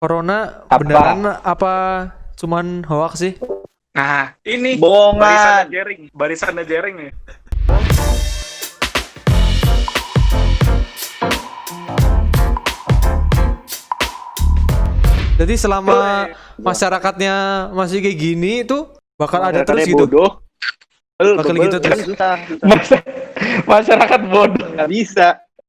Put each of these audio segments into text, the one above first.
Corona Apa? beneran apa cuman hoax sih? Nah, ini Bohongan. barisannya Jering nih. Jadi selama masyarakatnya masih kayak gini itu bakal ada terus Masyarakatnya gitu. bodoh. Bakal gitu terus. Susah. Masyarakat bodoh. Nggak bisa.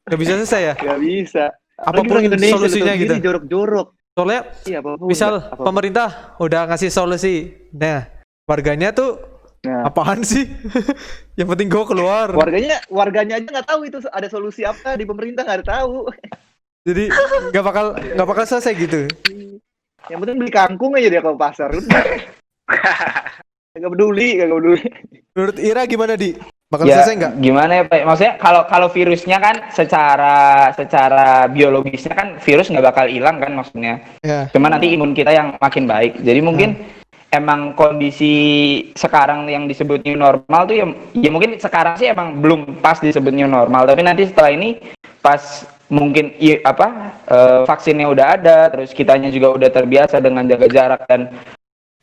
Gak bisa selesai ya? Nggak bisa. Apapun Apalagi orang Indonesia, solusinya lu tahu gitu. sendiri, jorok-jorok. Soalnya Iya, apapun. misal Apapun. pemerintah udah ngasih solusi. Nah, warganya tuh Nah, apaan sih? Yang penting gue keluar. warganya aja nggak tahu itu ada solusi apa di pemerintah, nggak tahu. Jadi nggak bakal selesai gitu. Yang penting beli kangkung aja dia ke pasar. Udah. Nggak peduli. Menurut Ira gimana di? Bakal Ya, selesai nggak? gimana ya Pak? Maksudnya kalau virusnya kan secara biologisnya kan virus nggak bakal hilang kan maksudnya. Ya. Cuma nanti imun kita yang makin baik. Jadi mungkin emang kondisi sekarang yang disebut new normal tuh ya mungkin sekarang sih emang belum pas disebut new normal. Tapi nanti setelah ini pas mungkin vaksinnya udah ada, terus kitanya juga udah terbiasa dengan jaga jarak dan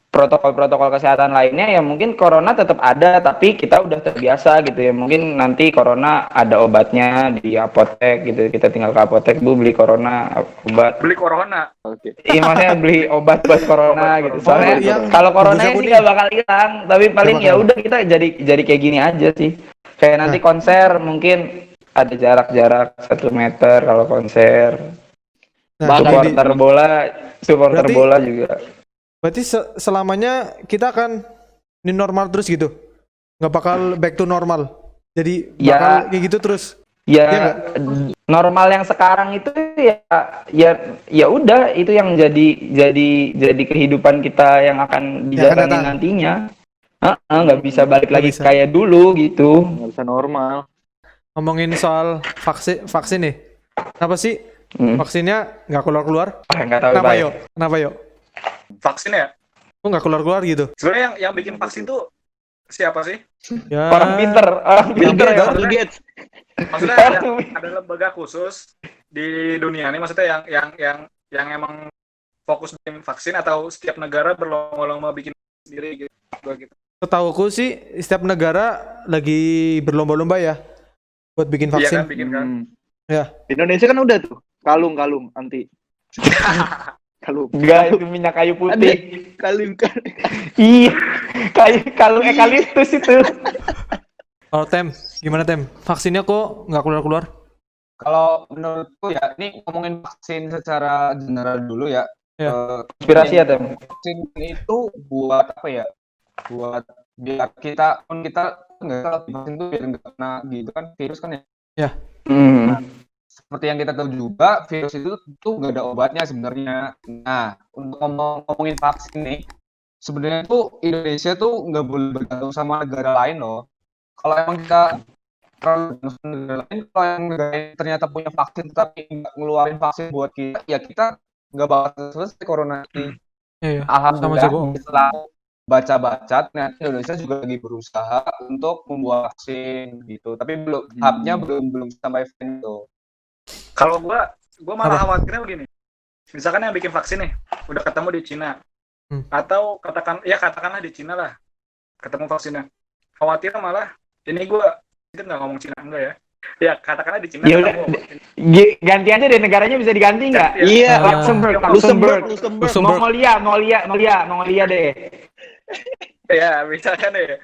protokol-protokol kesehatan lainnya, ya mungkin corona tetap ada tapi kita udah terbiasa gitu ya. Mungkin nanti corona ada obatnya di apotek gitu, kita tinggal ke apotek, Bu, beli corona obat. Beli corona. Oke. Iya, maksudnya beli obat buat corona gitu. Soalnya yang kalau corona bungkusnya ini kuning. nggak bakal hilang, tapi paling Nggak ya bakal. udah kita jadi kayak gini aja sih. Kayak nanti konser mungkin ada jarak-jarak 1 meter kalau konser. Nah, Supporter Berarti- bola juga. berarti selamanya kita akan ini normal terus gitu. Nggak bakal back to normal. Jadi Ya. bakal kayak gitu terus. Ya, Iya nggak? normal yang sekarang itu ya udah itu yang jadi kehidupan kita yang akan Yang akan dijalani datang. nantinya. Nggak bisa balik Nggak lagi bisa. kayak dulu gitu. Nggak bisa normal. Ngomongin soal vaksin nih. Kenapa sih vaksinnya nggak keluar-keluar? Nggak tahu Kenapa Pak. yo? Kenapa yo? Vaksin ya? Kok nggak keluar-keluar gitu? Sebenarnya yang bikin vaksin tuh siapa sih? Ya. Orang pinter Bill ya. Gates, Maksudnya- Bill Gates. Maksudnya ada lembaga khusus di dunia ini, maksudnya yang emang fokus bikin vaksin, atau setiap negara berlomba-lomba bikin sendiri gitu. Setahuku sih setiap negara lagi berlomba-lomba ya buat bikin Iya kan, vaksin. bikin kan. Ya. Di Indonesia kan udah tuh kalung anti. kalung. Enggak, itu minyak kayu Ada putih. kalung. Iya, kalau eukaliptus itu. Kalau Tem, gimana Tem? Vaksinnya kok nggak keluar-keluar? Kalau menurutku ya, ini ngomongin vaksin secara general dulu ya. Ya. Inspirasi ya, Tem. Vaksin itu buat apa ya? Buat biar kita nggak salah vaksin itu biar nggak kena gitu kan virus kan ya. Seperti yang kita tahu juga virus itu tuh nggak ada obatnya sebenarnya. Nah, untuk ngomongin vaksin nih, sebenarnya tuh Indonesia tuh nggak boleh bergantung sama negara lain loh. Kalau emang kita kalau negara lain, kalau yang negara lain ternyata punya vaksin tapi nggak ngeluarin vaksin buat kita, ya kita nggak bakal selesai corona ini. Iya, Alhamdulillah, sama juga. setelah baca-baca, ternyata Indonesia juga lagi berusaha untuk membuat vaksin gitu. Tapi tahapnya belum sampai itu. Kalau gua malah Apa? khawatirnya begini. Misalkan yang bikin vaksin nih udah ketemu di Cina. Atau katakanlah di Cina lah ketemu vaksinnya. Khawatirnya malah ini gua itu nggak ngomong Cina enggak ya. Ya katakanlah di Cina Ya udah, ketemu. ganti aja deh, negaranya bisa diganti nggak? Iya, Luxembourg. Luxembourg. Mongolia deh. Ya, misalkan ya.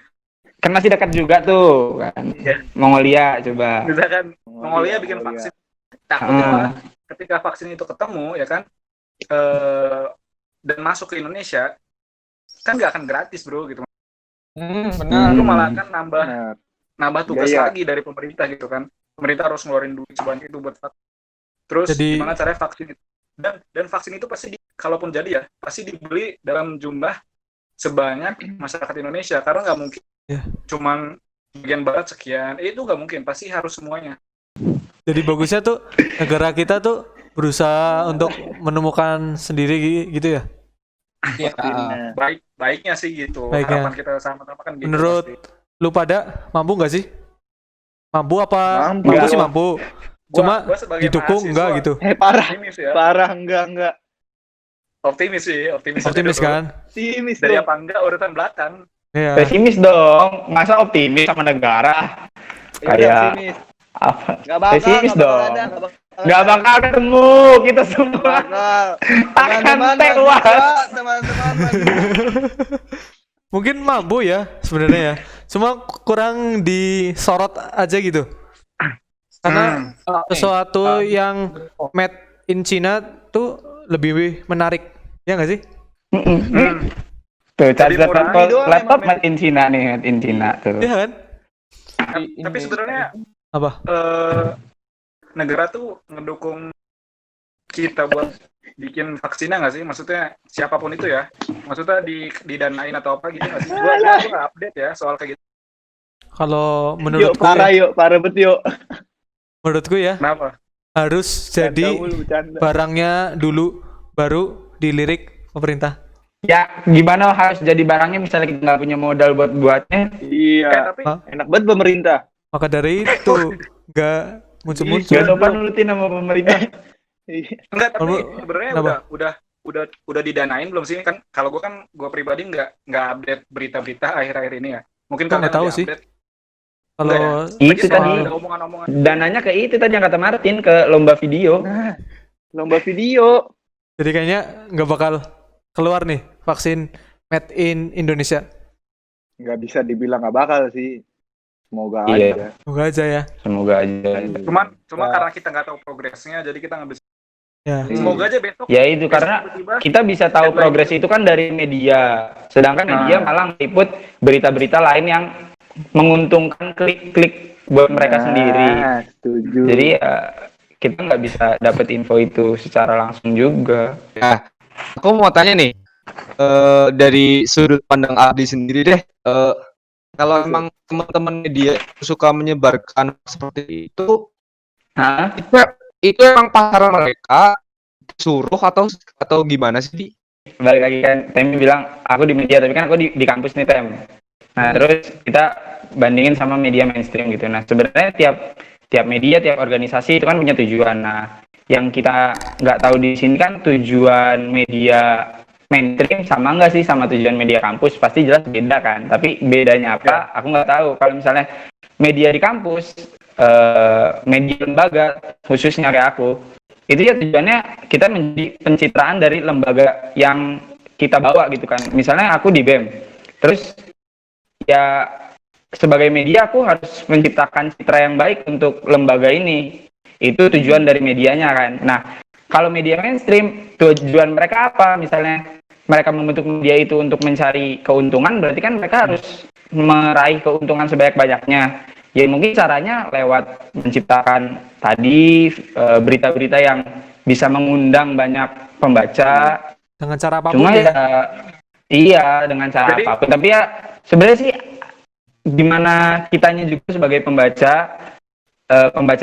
Kan masih dekat juga tuh kan. Iya. Mongolia coba. Misalkan Mongolia bikin vaksin. Takutnya malah ketika vaksin itu ketemu ya kan dan masuk ke Indonesia kan nggak akan gratis, Bro, gitu. Benar. Itu malah kan nambah tugas Iya. lagi dari pemerintah gitu kan. Pemerintah harus ngeluarin duit sebanyak itu buat vaksin. Terus Jadi- gimana caranya vaksin itu? Dan vaksin itu pasti kalaupun jadi ya, pasti dibeli dalam jumlah sebanyak masyarakat Indonesia, karena nggak mungkin Ya. cuman bagian barat sekian. Itu nggak mungkin, pasti harus semuanya. Jadi bagusnya tuh negara kita tuh berusaha untuk menemukan sendiri gitu ya. Iya. Baiknya sih gitu. Baiknya. Harapan kita sama-sama kan gitu. Menurut pasti. lu pada mampu nggak sih? Mampu apa? Mampu. Mampu sih mampu. Cuma Gua sebagai didukung mahasiswa, enggak gitu. Parah. ini sih ya. Parah enggak. Optimis sih, optimis. aja Optimis dulu. kan? Optimis Dari dong. apa enggak urutan belakang. Iya. Pesimis dong. Masa optimis sama negara? Ya udah, Kayak optimis. apa? Nggak bakal, Pesimis nggak bakal dong. ada, nggak bakal. Nggak bakal ketemu kita Nggak semua. bakal. Akan Teman-teman tewas. mahasiswa, teman-teman mahasiswa. Mungkin mampu ya sebenarnya ya. Cuma kurang disorot aja gitu. Karena sesuatu yang made in China tuh lebih menarik. Ya nggak sih? Tuh, charger murah. laptop, Doang laptop emang, made in China nih, made in China tuh. Iya kan? Tapi sebenarnya Apa? negara tuh ngedukung kita buat bikin vaksinnya nggak sih? Maksudnya siapapun itu ya. Maksudnya didanain atau apa gitu nggak sih? Gua nggak update ya soal kayak gitu. Kalau Yuk, menurutku parah ya, yuk, parah bet yuk. menurutku ya Kenapa? harus jadi Bercanda mulu, bercanda. barangnya dulu baru dilirik pemerintah. Ya, gimana harus jadi barangnya misalnya kita nggak punya modal buat buatnya? Iya, Tapi Hah? enak banget pemerintah. Maka dari itu nggak muncul-muncul. Gak sopan nurutin sama pemerintah. Iya. enggak, tapi Kamu- sebenarnya kenapa? udah didanain belum sih kan? Kalau gua pribadi nggak update berita-berita akhir-akhir ini ya. Mungkin Gua nggak tahu sih. Kalau Itu soal- tadi ada omongan-omongan. dananya ke itu tadi yang kata Martin, ke lomba video. Nah, lomba video. jadi kayaknya nggak bakal keluar nih vaksin made in Indonesia. Nggak bisa dibilang nggak bakal sih. Semoga Iya. aja. Semoga aja ya. Semoga aja. Cuma karena kita nggak tahu progresnya, jadi kita nggak bisa. Ya. Semoga aja besok. Ya itu karena tiba-tiba kita bisa tahu progres itu kan dari media. Sedangkan media malah meliput berita-berita lain yang menguntungkan klik-klik buat mereka sendiri. Nah, setuju. Jadi ya, kita nggak bisa dapat info itu secara langsung juga. Ya, aku mau tanya nih, dari sudut pandang Abdi sendiri deh, kalau emang teman-teman media suka menyebarkan seperti itu, Hah? itu emang pasar mereka suruh atau gimana sih? Di? Balik lagi kan, Temi bilang aku di media, tapi kan aku di kampus nih Tem. Nah terus kita bandingin sama media mainstream gitu. Nah sebenarnya tiap media, tiap organisasi itu kan punya tujuan. Nah yang kita nggak tahu di sini kan tujuan media mainstream sama nggak sih sama tujuan media kampus? Pasti jelas beda kan. Tapi bedanya apa? Aku nggak tahu. Kalau misalnya media di kampus, media lembaga khususnya kayak aku, itu ya tujuannya kita menjadi pencitraan dari lembaga yang kita bawa gitu kan. Misalnya aku di BEM, terus ya sebagai media aku harus menciptakan citra yang baik untuk lembaga ini. Itu tujuan dari medianya kan. Nah kalau media mainstream tujuan mereka apa? Misalnya mereka membentuk media itu untuk mencari keuntungan, berarti kan mereka harus meraih keuntungan sebanyak-banyaknya. Ya mungkin caranya lewat menciptakan tadi berita-berita yang bisa mengundang banyak pembaca. Dengan cara apapun Cuma ya. ya iya dengan cara Jadi- apapun. Tapi ya sebenarnya sih gimana kitanya juga sebagai pembaca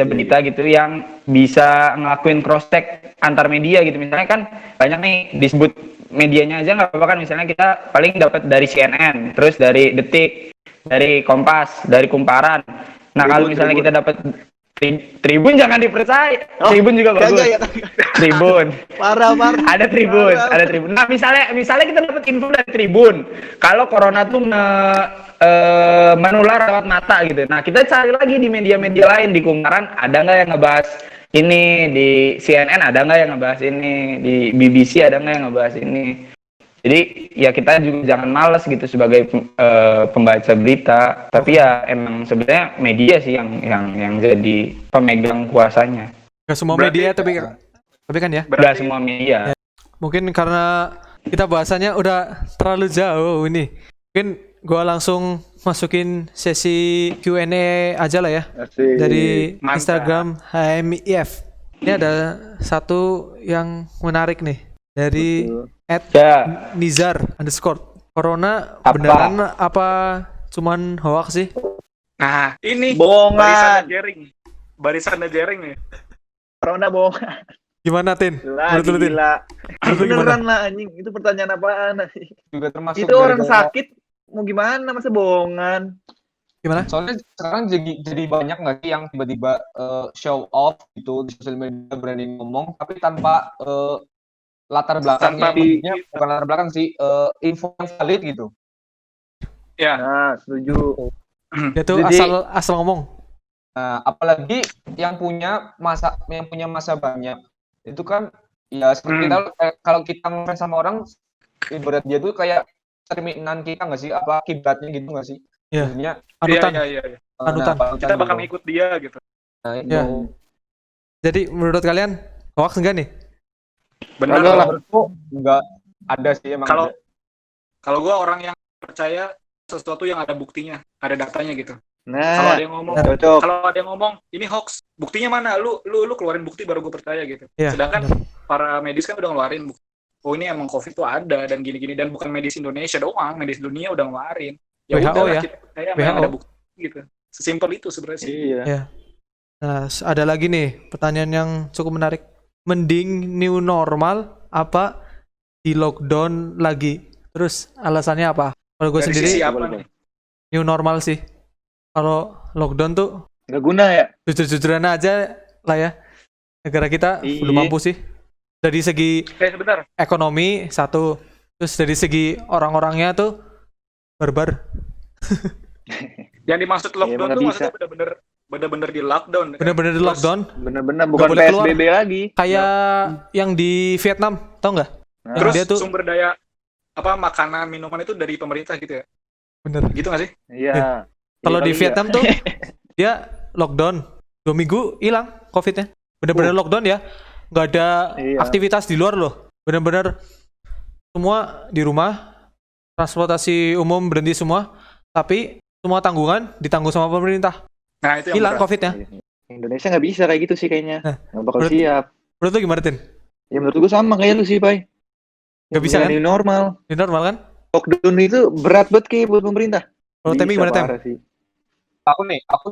berita gitu yang bisa ngelakuin cross check antar media gitu. Misalnya kan banyak nih disebut medianya aja nggak apa-apa kan. Misalnya kita paling dapat dari CNN, terus dari Detik, dari Kompas, dari Kumparan. Nah kalau misalnya kita dapat Tribun jangan dipercaya. Tribun juga bagus. Kagak ya. Tribun. Parah. Ada Tribun. Nah, misalnya kita dapat info dari Tribun, kalau corona tuh menular lewat mata gitu. Nah, kita cari lagi di media-media lain, di Kumparan ada nggak yang ngebahas ini, di CNN ada nggak yang ngebahas ini, di BBC ada nggak yang ngebahas ini. Jadi ya kita juga jangan malas gitu sebagai pembaca berita, tapi ya emang sebenarnya media sih yang jadi pemegang kuasanya. Gak semua Berarti- media tapi kan ya. Nggak semua media. Mungkin karena kita bahasanya udah terlalu jauh ini. Mungkin gua langsung masukin sesi Q&A aja lah ya Asik. dari Mantap. Instagram HMIF. Ini ada satu yang menarik nih dari Betul. @nizar_. Corona Apa? beneran apa cuman hoax sih? Nah, ini Bohongan. Barisannya Jering nih. Corona bohong. Gimana Tin? Lah, Menurut lu, Tin? gila. Menurut lu gimana? Beneran lah anjing. Itu pertanyaan apaan? Juga termasuk Itu orang gara-gara- sakit mau gimana masa bohongan? Gimana? Soalnya sekarang jadi banyak nggak sih yang tiba-tiba show off gitu di sosial media, berani ngomong tapi tanpa latar belakangnya, Tanpa maksudnya bukan latar belakang sih, info yang valid gitu. Ya. Nah, setuju. Dia tuh Jadi- asal ngomong. Nah, apalagi yang punya masa banyak itu kan ya seperti kita kalau kita ngefans sama orang, ibarat dia tuh kayak cerminan kita nggak sih, apa kiblatnya gitu nggak sih? Iya. Maksudnya Panutan. Iya. Panutan. Kita bakal gitu. ngikut dia gitu. Nah, itu. Iya. Jadi menurut kalian hoax enggak nih? Benar Kagak lah. Menurutku nggak ada sih emang. Kalau ada. kalau gue orang yang percaya sesuatu yang ada buktinya, ada datanya gitu. Kalau Nah, ada yang ngomong, cocok. kalau ada yang ngomong ini hoax, buktinya mana? Lu keluarin bukti baru gue percaya gitu. Iya. Sedangkan benar. para medis kan udah ngeluarin bukti. Oh ini emang COVID tuh ada dan gini-gini, dan bukan medis Indonesia doang, medis dunia udah ngeluarin. Ya WHO udahlah, ya. kita percaya WHO. memang ada bukti gitu. Sesimpel itu sebenarnya sih. Iya. Nah, ada lagi nih pertanyaan yang cukup menarik. Mending new normal apa di lockdown lagi? Terus alasannya apa? Kalau gue Dari sendiri sisi apa boleh, nih? new normal sih. Kalau lockdown tuh Nggak guna ya? jujur-jujuran aja lah ya. Negara kita Iya. belum mampu sih. Dari segi Sebentar. ekonomi satu, terus dari segi orang-orangnya tuh barbar. Yang dimaksud lockdown emang tuh nggak maksudnya bener-bener di lockdown. kan? Bener-bener di Terus lockdown. Bener-bener bukan boleh keluar. PSBB lagi. Kayak yang di Vietnam, tau nggak? Nah, Terus dia tuh sumber daya apa makanan minuman itu dari pemerintah gitu ya? bener. Gitu nggak sih? Iya. Kalau Iya di kali Vietnam tuh dia lockdown 2 minggu hilang COVID-nya. Bener-bener lockdown ya. Nggak ada Iya. aktivitas di luar loh. Bener-bener semua di rumah. Transportasi umum berhenti semua. Tapi semua tanggungan ditanggung sama pemerintah. Nah itu yang Hilang berat. COVID-nya. Iya. Indonesia nggak bisa kayak gitu sih kayaknya. Nah, Nggak bakal berarti- siap. Menurut lu gimana, Tin? Ya menurut gue sama kayak lu sih, Pai. Nggak bisa, kan? Ini normal. Ini normal kan? Lockdown itu berat banget kayak buat pemerintah. Kalau Temi Bisa, gimana, Tem? parah sih. Aku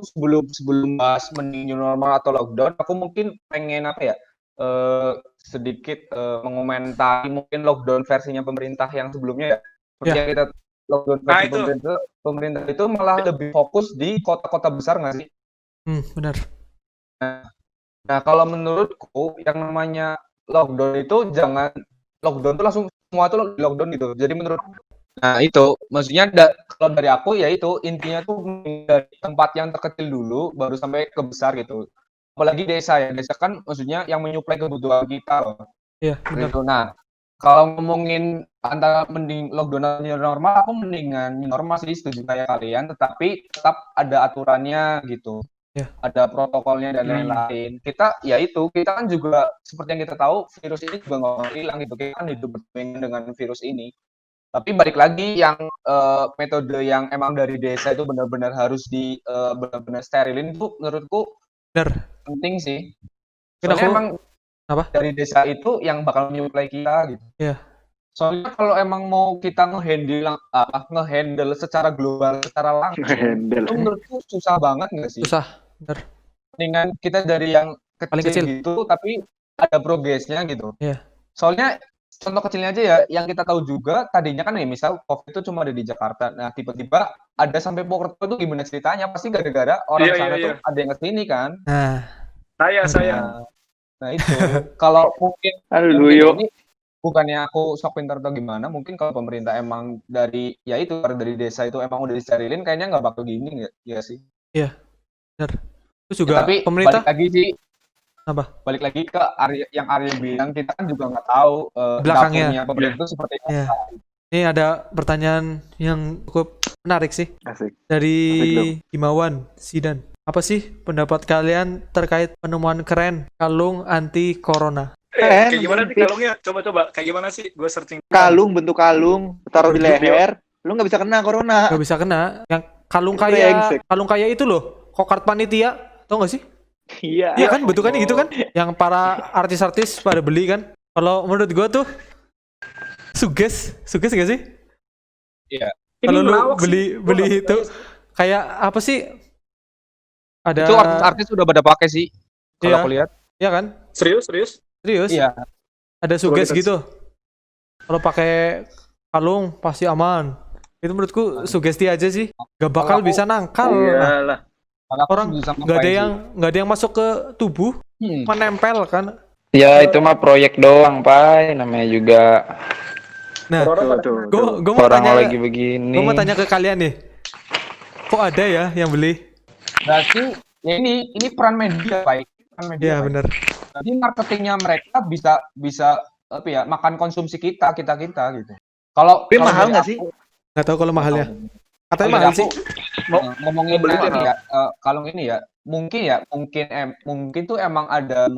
sebelum bahas mending new normal atau lockdown, aku mungkin pengen apa ya, sedikit mengomentari mungkin lockdown versinya pemerintah yang sebelumnya ya. Seperti yang kita lockdown versi itu. pemerintah itu malah lebih fokus di kota-kota besar nggak sih? Benar. Nah, kalau menurutku yang namanya lockdown itu jangan lockdown tuh langsung semua tuh di lockdown gitu. Jadi menurut nah itu maksudnya kalau dari aku ya itu intinya tuh dari tempat yang terkecil dulu baru sampai ke besar gitu. Apalagi desa ya. Desa kan maksudnya yang menyuplai kebutuhan kita loh. Iya, benar. Gitu. Nah, kalau ngomongin antara mending lockdown atau new normal, aku mendingan new normal sih, setuju kayak kalian, tetapi tetap ada aturannya gitu. Ya. Ada protokolnya dan lain-lain. Kita kan juga seperti yang kita tahu, virus ini juga nggak bakal hilang gitu. Kita kan hidup berdampingan dengan virus ini. Tapi balik lagi yang metode yang emang dari desa itu benar-benar harus benar-benar sterilin itu menurutku Benar. penting sih. Mungkin Soalnya aku- emang apa? dari desa itu yang bakal menyuplai kita gitu. Iya. Soalnya kalau emang mau kita ngehandle secara global, secara langsung, Handle. itu menurutku susah banget nggak sih? Susah. Benar. Mendingan kita dari yang Paling kecil, kecil. gitu, tapi ada progresnya gitu. Iya. Soalnya contoh kecilnya aja ya, yang kita tahu juga tadinya kan ya misal COVID itu cuma ada di Jakarta. Nah tiba-tiba ada sampai Purwokerto itu gimana ceritanya? Pasti gara-gara orang Iya, sana iya, tuh ada yang kesini kan. Nah, Saya. Nah itu kalau mungkin Aduh, mungkin Luyo. ini bukannya aku sok pintar atau gimana, mungkin kalau pemerintah emang dari desa itu emang udah disterilin kayaknya nggak bakal gini ya sih. benar. Terus juga Tapi pemerintah balik lagi sih, apa? balik lagi ke Arya bilang, kita kan juga nggak tahu Belakangnya. dapurnya pemerintah itu seperti apa. Iya. Ini ada pertanyaan yang cukup menarik sih Asik. dari Asik dong. Himawan Sidan. Apa sih pendapat kalian terkait penemuan keren kalung anti corona? Kayak gimana sih Tips. kalungnya? Coba kayak gimana sih? Gue searching. Kalung, bentuk kalung, taruh di Bentuk leher, lu nggak bisa kena corona. Gak bisa kena. Yang kalung Brengsek. kaya itu loh. Kokart panitia. Tau gak sih? Iya. Iya kan bentukannya gitu kan? Yang para artis-artis pada beli kan? Kalau menurut gua tuh suges gak sih? Iya. Kalau lu ngelawak sih. beli itu kayak apa sih? Ada Itu artis-artis udah pada pakai sih. Kalau Iya. aku lihat. Iya kan? Serius? Serius? Iya. Ada suges Coba kita- gitu. Kalau pakai kalung pasti aman. Itu menurutku sugesti aja sih. Gak bakal Kalau aku- bisa nangkal. Iyalah. Kalau aku Orang setuju sama nggak ada Pai yang sih. nggak ada yang masuk ke tubuh, menempel kan? Ya itu mah proyek doang, Pak. Namanya juga Nah, Corona Tuh, tuh, gue tuh. gue mau orang tanya lagi gue mau begini. tanya ke kalian nih. Kok ada ya yang beli? Berarti ya ini peran media, Pak. Peran media, Iya Pak. bener. Jadi marketingnya mereka bisa bisa apa ya makan konsumsi kita gitu. Kalau Tapi kalau mahal dari nggak aku sih? Nggak tahu kalau nggak tahu. mahalnya. Katanya Kalau dari mahal aku sih. ngomongin mau beli nanti nih mahal. ya, kalau ini ya mungkin tuh emang ada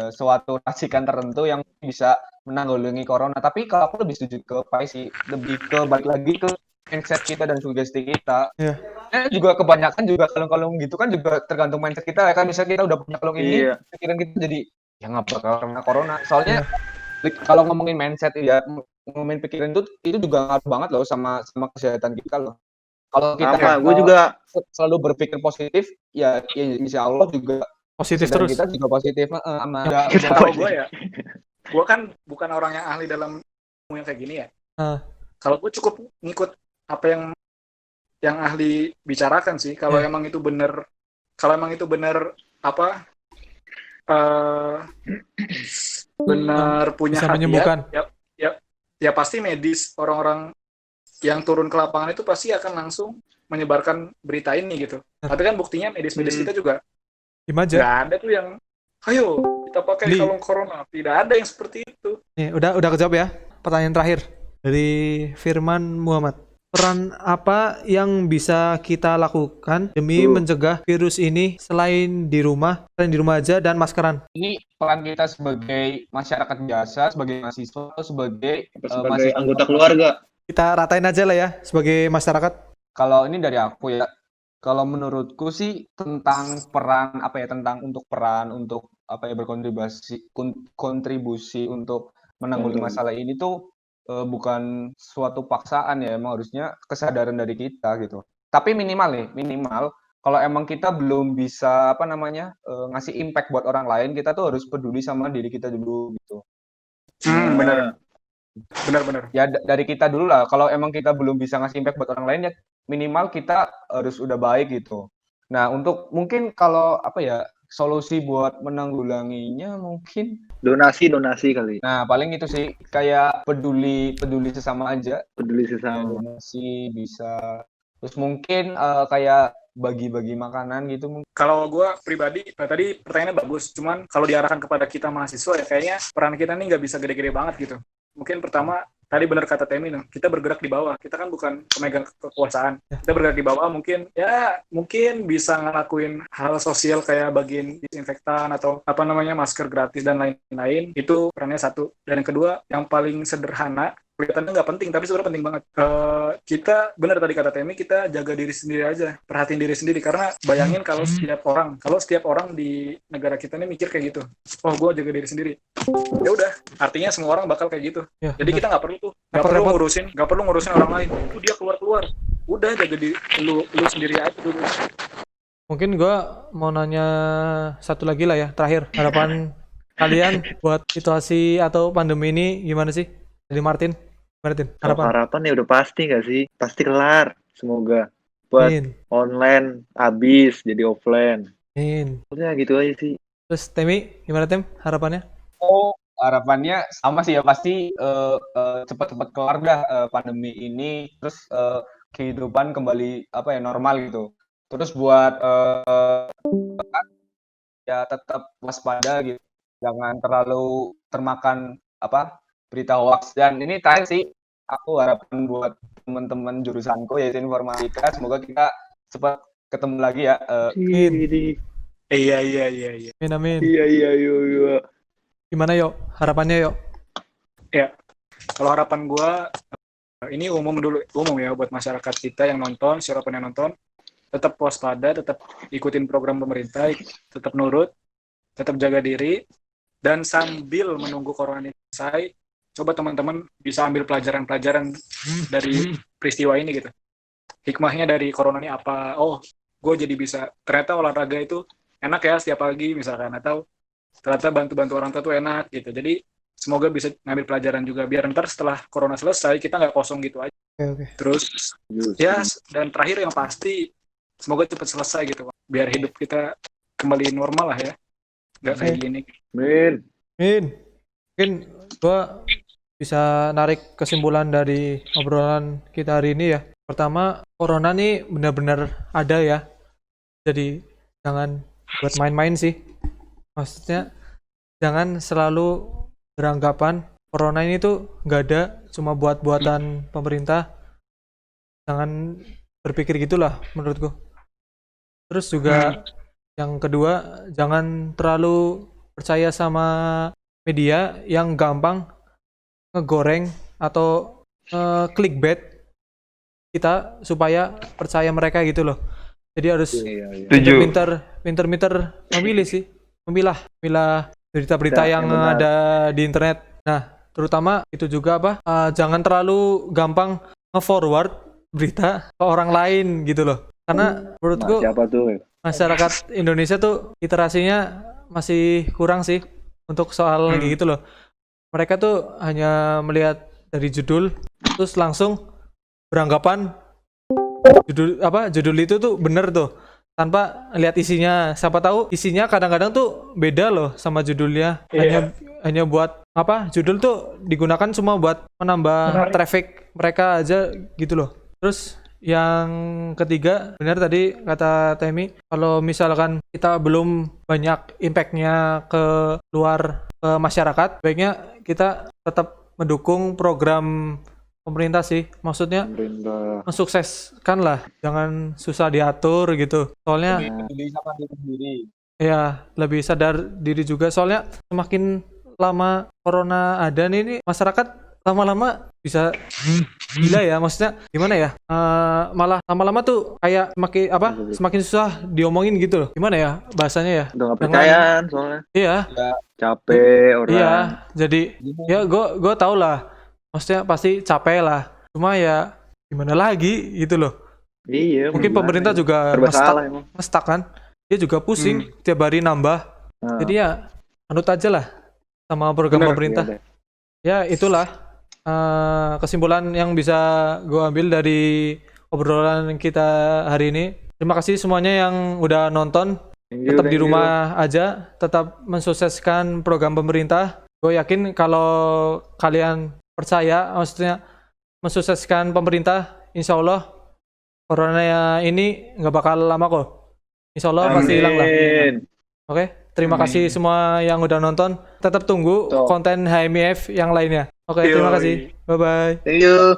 suatu racikan tertentu yang bisa menanggulangi corona. Tapi kalau aku lebih setuju ke Pai sih, lebih ke balik lagi ke mindset kita dan sugesti kita. Iya. Juga kebanyakan juga kalung-kalung gitu kan juga tergantung mindset kita ya kan. Misalnya kita udah punya kalung ini, Iya. pikiran kita jadi ya nggak bakal kena corona. Soalnya Iya. kalau ngomongin mindset ya, ngomongin pikiran itu juga ngaruh banget loh sama kesehatan kita loh. Kalau kita Sama, gue juga selalu berpikir positif, ya insya Allah juga Positif kesehatan terus. kita juga positif. Sama Kita Kalau positif. gue ya, gue kan bukan orang yang ahli dalam ilmu yang kayak gini ya. Ah. Kalau gue cukup ngikut apa yang ahli bicarakan sih. Kalau Iya. emang itu benar, kalau emang itu benar apa benar punya Bisa hadiah, menyembuhkan. ya pasti medis orang-orang yang turun ke lapangan itu pasti akan langsung menyebarkan berita ini gitu. Tapi kan buktinya medis-medis kita juga Gimana aja? nggak ada tuh yang, ayo kita pakai Beli. kalung corona. Tidak ada yang seperti itu. Nih, udah kejawab ya. Pertanyaan terakhir dari Firman Muhammad. Peran apa yang bisa kita lakukan demi mencegah virus ini selain di rumah aja dan maskeran? ini peran kita sebagai masyarakat biasa, sebagai mahasiswa, atau sebagai sebagai mahasiswa anggota keluarga. Kita ratain aja lah ya sebagai masyarakat. Kalau ini dari aku ya, kalau menurutku sih tentang peran untuk apa ya kontribusi untuk menanggulangi masalah ini tuh bukan suatu paksaan ya, emang harusnya kesadaran dari kita gitu. Tapi minimal kalau emang kita belum bisa ngasih impact buat orang lain, kita tuh harus peduli sama diri kita dulu gitu. Benar. Ya dari kita dulu lah. Kalau emang kita belum bisa ngasih impact buat orang lain ya minimal kita harus udah baik gitu. Nah, untuk mungkin kalau solusi buat menanggulanginya mungkin Donasi kali. nah paling itu sih kayak peduli sesama aja. Peduli sesama. Donasi bisa. Terus mungkin kayak bagi-bagi makanan gitu mungkin. Kalau gue pribadi, tadi pertanyaannya bagus. Cuman kalau diarahkan kepada kita mahasiswa ya kayaknya peran kita nih nggak bisa gede-gede banget gitu. Mungkin pertama, tadi benar kata Temi, kita bergerak di bawah. Kita kan bukan pemegang kekuasaan. Kita bergerak di bawah mungkin bisa ngelakuin hal sosial kayak bagiin disinfektan atau masker gratis dan lain-lain. Itu perannya satu. Dan yang kedua, yang paling sederhana, kelihatannya nggak penting, tapi sebenarnya penting banget. Kita, benar tadi kata Temi, kita jaga diri sendiri aja. Perhatiin diri sendiri. Karena bayangin kalau setiap orang di negara kita ini mikir kayak gitu. Oh, gue jaga diri sendiri. Ya udah, artinya semua orang bakal kayak gitu. Ya, jadi kita nggak perlu ngurusin orang lain. Itu dia keluar. Udah jaga diri lu sendiri aja dulu. Mungkin gua mau nanya satu lagi lah ya, terakhir. Harapan kalian buat situasi atau pandemi ini gimana sih? Dari Martin, Harapan ya udah pasti nggak sih? Pasti kelar. Semoga. Buat Amin. online habis jadi offline. Amin. Udah gitu aja sih. Terus Temi, gimana Tem harapannya? Oh, harapannya sama sih ya pasti cepat-cepat kelar dah pandemi ini terus kehidupan kembali normal gitu. Terus buat ya tetap waspada gitu. Jangan terlalu termakan berita hoax dan ini terakhir sih aku harapan buat teman-teman jurusanku yaitu informatika semoga kita cepat ketemu lagi ya. Iya. Amin. Iya. Gimana yuk? Harapannya yuk? Ya, kalau harapan gue, ini umum ya buat masyarakat kita yang nonton, siapapun yang nonton, tetap waspada, tetap ikutin program pemerintah, tetap nurut, tetap jaga diri, dan sambil menunggu corona ini selesai, coba teman-teman bisa ambil pelajaran-pelajaran dari peristiwa ini gitu. Hikmahnya dari corona ini apa? Oh, gue jadi bisa, ternyata olahraga itu enak ya setiap pagi misalkan, atau ternyata bantu-bantu orang tua tuh enak gitu. Jadi semoga bisa ngambil pelajaran juga biar ntar setelah corona selesai kita nggak kosong gitu aja. Oke. Terus ya dan terakhir yang pasti semoga cepat selesai gitu biar hidup kita kembali normal lah ya. Nggak kayak gini. Amin. Mungkin gua bisa narik kesimpulan dari obrolan kita hari ini ya. Pertama, corona nih benar-benar ada ya. Jadi jangan buat main-main sih. Maksudnya jangan selalu beranggapan corona ini tuh nggak ada, cuma buat-buatan pemerintah. Jangan berpikir gitulah menurutku. Terus juga yang kedua, jangan terlalu percaya sama media yang gampang ngegoreng atau clickbait kita supaya percaya mereka gitu loh. Jadi harus Setuju. pinter-pinter memilah berita-berita yang benar. ada di internet. Nah, terutama itu juga jangan terlalu gampang nge-forward berita ke orang lain gitu loh. Karena menurutku Siapa tuh? masyarakat Indonesia tuh literasinya masih kurang sih untuk soal kayak gitu loh. Mereka tuh hanya melihat dari judul terus langsung beranggapan judul itu tuh bener tuh tanpa lihat isinya. Siapa tahu isinya kadang-kadang tuh beda loh sama judulnya. Hanya buat judul tuh digunakan cuma buat menambah traffic mereka aja gitu loh. Terus yang ketiga, benar tadi kata Temi, kalau misalkan kita belum banyak impact-nya ke luar ke masyarakat, baiknya kita tetap mendukung program pemerintah sih. Maksudnya mensukseskan lah, jangan susah diatur gitu. Soalnya Peduli sama diri sendiri. ya lebih sadar diri juga. Soalnya semakin lama corona ada nih masyarakat lama-lama bisa gila ya, maksudnya gimana ya, malah lama-lama tuh kayak semakin susah diomongin gitu loh. Gimana ya bahasanya ya, Udah nggak percayaan soalnya. iya Capek orang. iya jadi ya gue tau lah, maksudnya pasti capek lah, cuma ya gimana lagi gitu loh. Iya. Mungkin pemerintah juga serba salah emang. ngestak kan, dia juga pusing tiap hari nambah. Jadi ya anut aja lah sama program pemerintah. Ya itulah kesimpulan yang bisa gue ambil dari obrolan kita hari ini. Terima kasih semuanya yang udah nonton. Tetap di rumah aja, tetap mensukseskan program pemerintah. Gue yakin kalau kalian percaya, maksudnya mensukseskan pemerintah, insya Allah corona ini nggak bakal lama kok. Insya Allah pasti hilang lah. Oke, terima kasih semua yang udah nonton. Tetap tunggu konten HMIF yang lainnya. Oke, terima kasih. Bye-bye. Thank you.